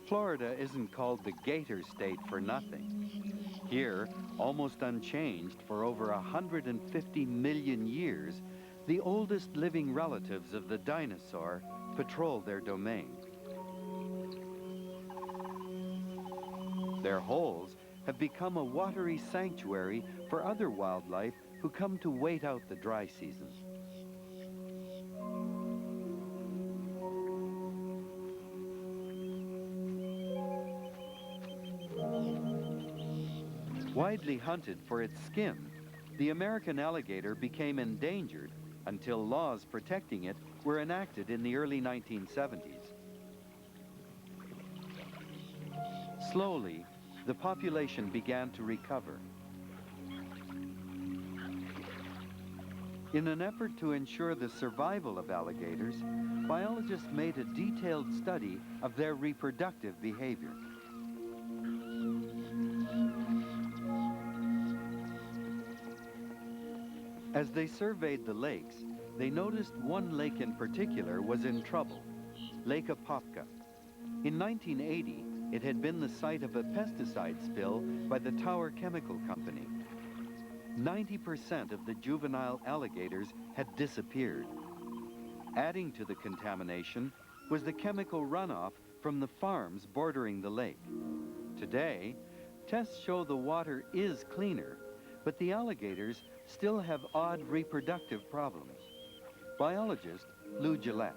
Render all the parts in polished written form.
Florida isn't called the Gator State for nothing. Here, almost unchanged for over 150 million years, the oldest living relatives of the dinosaur patrol their domain. Their holes have become a watery sanctuary for other wildlife who come to wait out the dry season. Widely hunted for its skin, the American alligator became endangered until laws protecting it were enacted in the early 1970s. Slowly, the population began to recover. In an effort to ensure the survival of alligators, biologists made a detailed study of their reproductive behavior. As they surveyed the lakes, they noticed one lake in particular was in trouble, Lake Apopka. In 1980, it had been the site of a pesticide spill by the Tower Chemical Company. 90% of the juvenile alligators had disappeared. Adding to the contamination was the chemical runoff from the farms bordering the lake. Today, tests show the water is cleaner, but the alligators still have odd reproductive problems. Biologist Lou Gillette.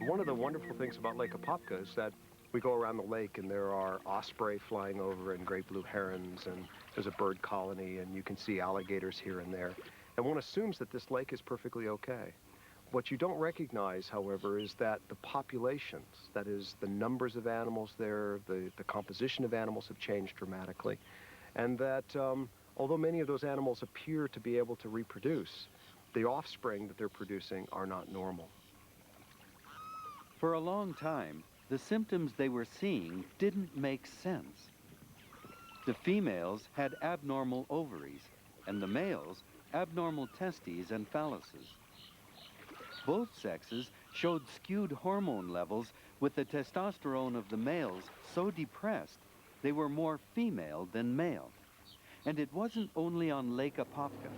One of the wonderful things about Lake Apopka is that we go around the lake and there are osprey flying over and great blue herons, and there's a bird colony, and you can see alligators here and there. And one assumes that this lake is perfectly okay. What you don't recognize, however, is that the populations, that is, the numbers of animals there, the composition of animals have changed dramatically. And that although many of those animals appear to be able to reproduce, the offspring that they're producing are not normal. For a long time, the symptoms they were seeing didn't make sense. The females had abnormal ovaries, and the males abnormal testes and phalluses. Both sexes showed skewed hormone levels, with the testosterone of the males so depressed they were more female than male. And it wasn't only on Lake Apopka.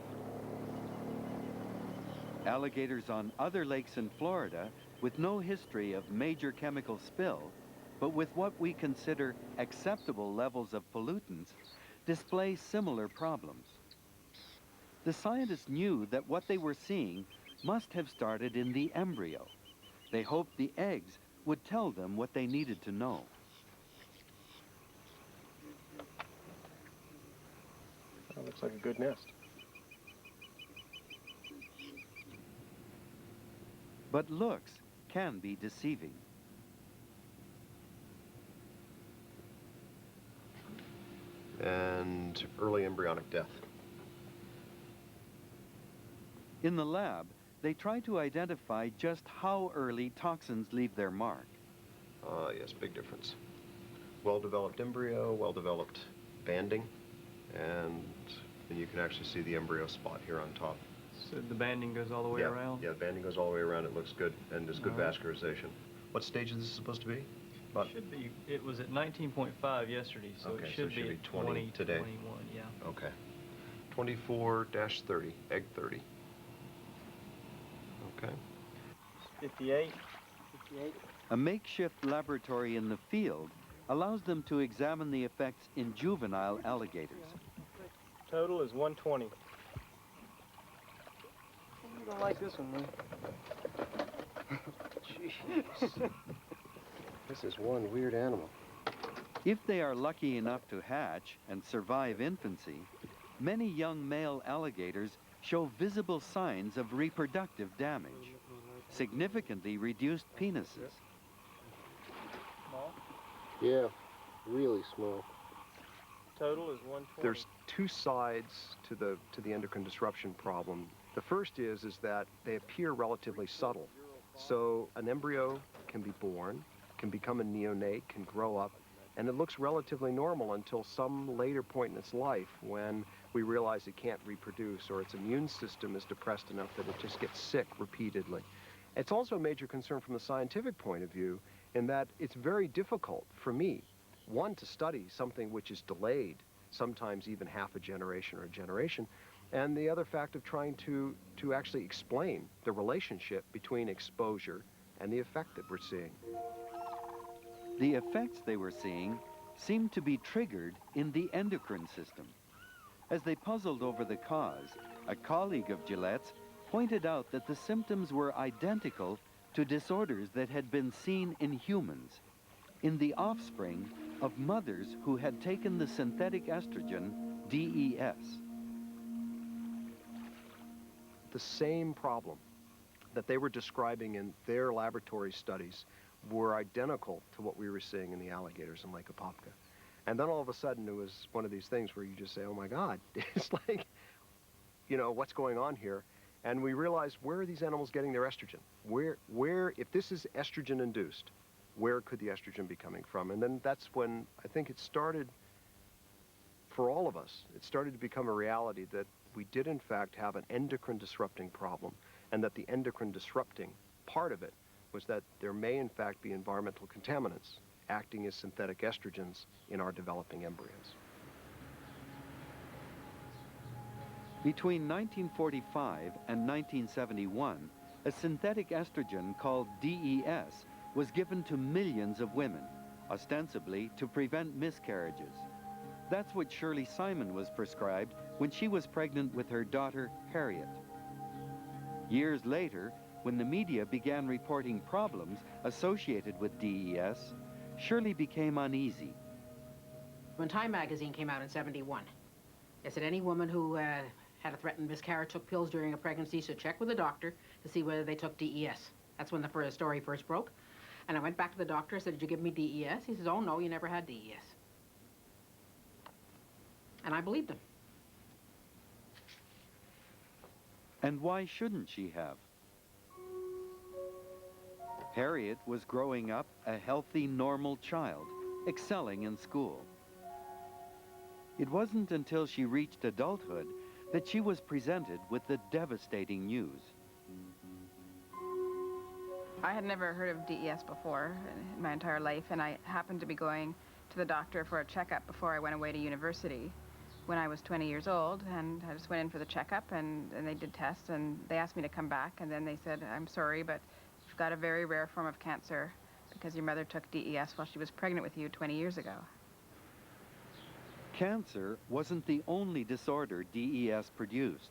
Alligators on other lakes in Florida, with no history of major chemical spill, but with what we consider acceptable levels of pollutants, display similar problems. The scientists knew that what they were seeing must have started in the embryo. They hoped the eggs would tell them what they needed to know. That looks like a good nest. But looks can be deceiving. And early embryonic death. In the lab, they try to identify just how early toxins leave their mark. Yes, big difference. Well-developed embryo, well-developed banding, and you can actually see the embryo spot here on top. So the banding goes all the way around? Yeah, the banding goes all the way around. It looks good, and there's good vascularization. What stage is this supposed to be? It should be. It was at 19.5 yesterday, so okay, it should be at 20 today. 21, yeah. Okay. 24-30, egg 30. Okay. 58. A makeshift laboratory in the field allows them to examine the effects in juvenile alligators. Total is 120. You don't like this one, man. Jeez. This is one weird animal. If they are lucky enough to hatch and survive infancy, many young male alligators show visible signs of reproductive damage, significantly reduced penises. Small? Yeah, really small. Total is 120. There's two sides to the endocrine disruption problem. The first is that they appear relatively subtle. So an embryo can be born, can become a neonate, can grow up, and it looks relatively normal until some later point in its life when we realize it can't reproduce or its immune system is depressed enough that it just gets sick repeatedly. It's also a major concern from the scientific point of view in that it's very difficult for me, one, to study something which is delayed, sometimes even half a generation or a generation, and the other fact of trying to actually explain the relationship between exposure and the effect that we're seeing. The effects they were seeing seemed to be triggered in the endocrine system. As they puzzled over the cause, a colleague of Gillette's pointed out that the symptoms were identical to disorders that had been seen in humans, in the offspring of mothers who had taken the synthetic estrogen DES. The same problem that they were describing in their laboratory studies were identical to what we were seeing in the alligators in Lake Apopka. And then all of a sudden it was one of these things where you just say, oh my God, it's like, you know, what's going on here? And we realized, where are these animals getting their estrogen? Where, if this is estrogen induced, where could the estrogen be coming from? And then that's when I think it started, for all of us, it started to become a reality that we did in fact have an endocrine disrupting problem, and that the endocrine disrupting part of it was that there may in fact be environmental contaminants acting as synthetic estrogens in our developing embryos. Between 1945 and 1971, a synthetic estrogen called DES was given to millions of women, ostensibly to prevent miscarriages. That's what Shirley Simon was prescribed when she was pregnant with her daughter, Harriet. Years later, when the media began reporting problems associated with DES, Shirley became uneasy. When Time magazine came out in '71, it said any woman who had a threatened miscarriage, took pills during a pregnancy, should check with a doctor to see whether they took DES. That's when the story first broke. And I went back to the doctor, I said, did you give me DES? He says, oh no, you never had DES. And I believed him. And why shouldn't she have? Harriet was growing up a healthy, normal child, excelling in school. It wasn't until she reached adulthood that she was presented with the devastating news. I had never heard of DES before in my entire life, and I happened to be going to the doctor for a checkup before I went away to university when I was 20 years old, and I just went in for the checkup, and they did tests, and they asked me to come back, and then they said, I'm sorry, but you've got a very rare form of cancer because your mother took DES while she was pregnant with you 20 years ago. Cancer wasn't the only disorder DES produced.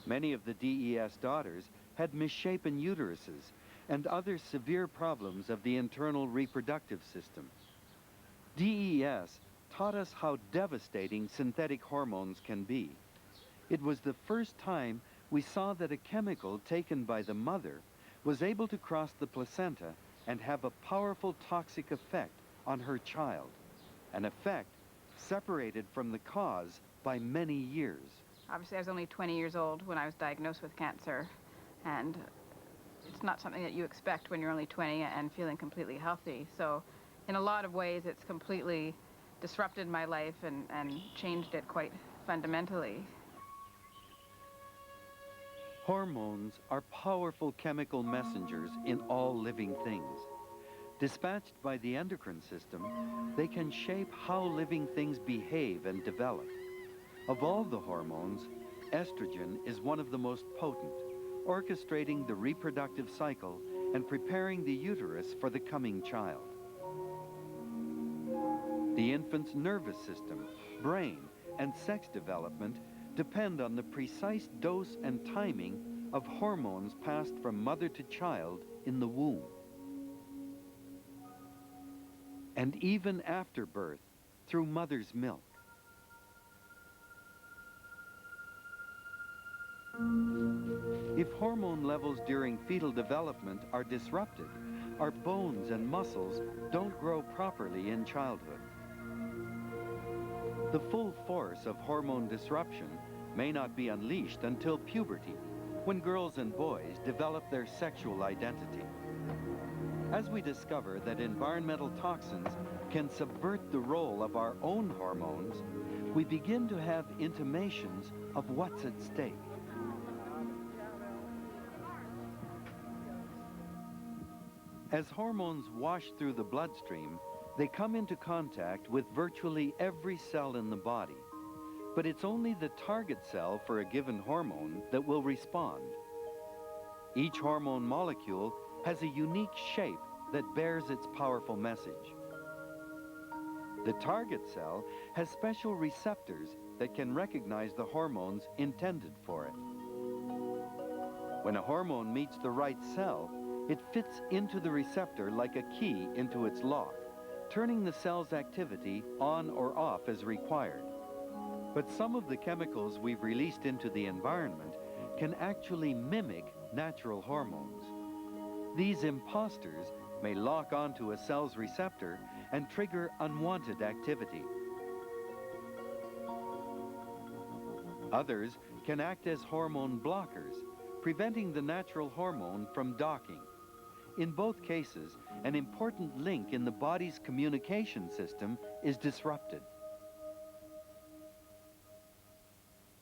Many of the DES daughters had misshapen uteruses and other severe problems of the internal reproductive system. DES taught us how devastating synthetic hormones can be. It was the first time we saw that a chemical taken by the mother was able to cross the placenta and have a powerful toxic effect on her child, an effect separated from the cause by many years. Obviously, I was only 20 years old when I was diagnosed with cancer, and it's not something that you expect when you're only 20 and feeling completely healthy. So in a lot of ways, it's completely disrupted my life and changed it quite fundamentally. Hormones are powerful chemical messengers in all living things. Dispatched by the endocrine system, they can shape how living things behave and develop. Of all the hormones, estrogen is one of the most potent, orchestrating the reproductive cycle and preparing the uterus for the coming child. The infant's nervous system, brain, and sex development depend on the precise dose and timing of hormones passed from mother to child in the womb. And even after birth, through mother's milk. If hormone levels during fetal development are disrupted, our bones and muscles don't grow properly in childhood. The full force of hormone disruption may not be unleashed until puberty, when girls and boys develop their sexual identity. As we discover that environmental toxins can subvert the role of our own hormones, we begin to have intimations of what's at stake. As hormones wash through the bloodstream, they come into contact with virtually every cell in the body. But it's only the target cell for a given hormone that will respond. Each hormone molecule has a unique shape that bears its powerful message. The target cell has special receptors that can recognize the hormones intended for it. When a hormone meets the right cell, it fits into the receptor like a key into its lock, turning the cell's activity on or off as required. But some of the chemicals we've released into the environment can actually mimic natural hormones. These imposters may lock onto a cell's receptor and trigger unwanted activity. Others can act as hormone blockers, preventing the natural hormone from docking. In both cases, an important link in the body's communication system is disrupted.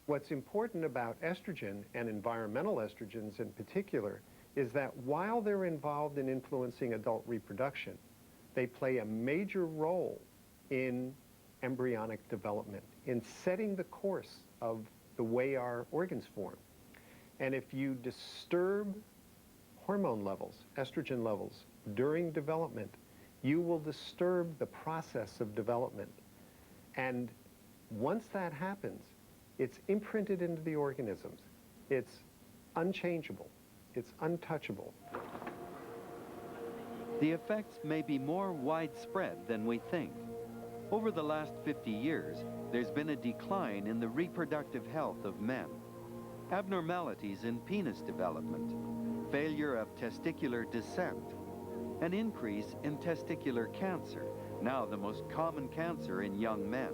What's important about estrogen, and environmental estrogens in particular, is that while they're involved in influencing adult reproduction, they play a major role in embryonic development, in setting the course of the way our organs form. And if you disturb hormone levels, estrogen levels, during development, you will disturb the process of development. And once that happens, it's imprinted into the organisms. It's unchangeable. It's untouchable. The effects may be more widespread than we think. Over the last 50 years, there's been a decline in the reproductive health of men. Abnormalities in penis development, failure of testicular descent, an increase in testicular cancer, now the most common cancer in young men.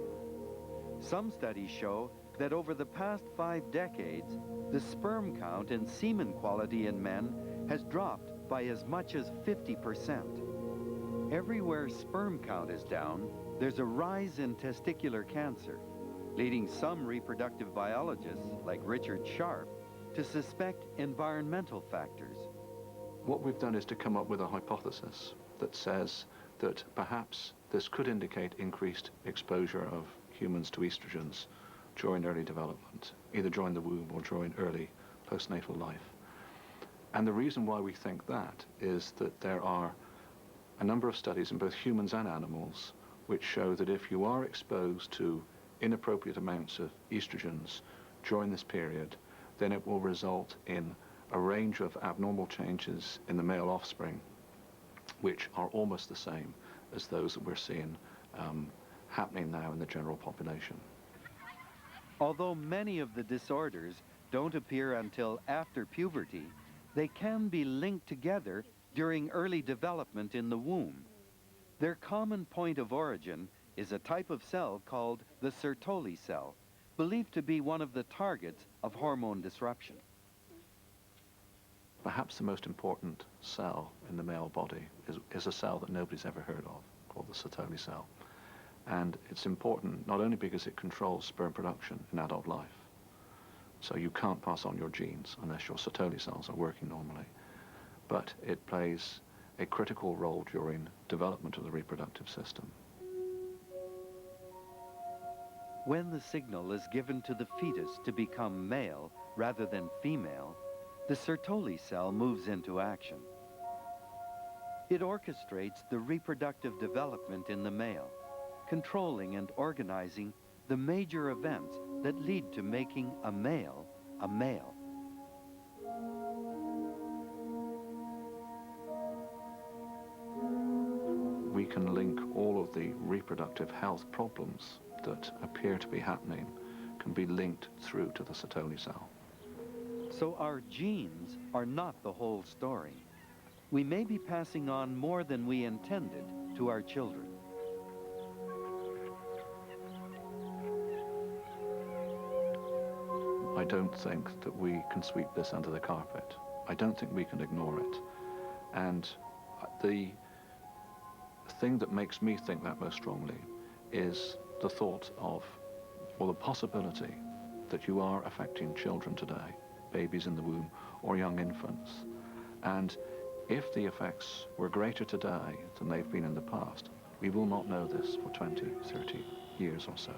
Some studies show that over the past 5 decades, the sperm count and semen quality in men has dropped by as much as 50%. Everywhere sperm count is down, there's a rise in testicular cancer, leading some reproductive biologists, like Richard Sharp, to suspect environmental factors. What we've done is to come up with a hypothesis that says that perhaps this could indicate increased exposure of humans to estrogens during early development, either during the womb or during early postnatal life. And the reason why we think that is that there are a number of studies in both humans and animals which show that if you are exposed to inappropriate amounts of estrogens during this period, then it will result in a range of abnormal changes in the male offspring, which are almost the same as those that we're seeing happening now in the general population. Although many of the disorders don't appear until after puberty, they can be linked together during early development in the womb. Their common point of origin is a type of cell called the Sertoli cell, believed to be one of the targets of hormone disruption. Perhaps the most important cell in the male body is a cell that nobody's ever heard of, called the Sertoli cell. And it's important not only because it controls sperm production in adult life, so you can't pass on your genes unless your Sertoli cells are working normally, but it plays a critical role during development of the reproductive system. When the signal is given to the fetus to become male rather than female, the Sertoli cell moves into action. It orchestrates the reproductive development in the male, controlling and organizing the major events that lead to making a male a male. We can link all of the reproductive health problems that appear to be happening can be linked through to the Sertoli cell. So our genes are not the whole story. We may be passing on more than we intended to our children. I don't think that we can sweep this under the carpet. I don't think we can ignore it. And the thing that makes me think that most strongly is the thought of, or the possibility, that you are affecting children today, babies in the womb or young infants. And If the effects were greater today than they've been in the past, we will not know this for 20, 30 years or so.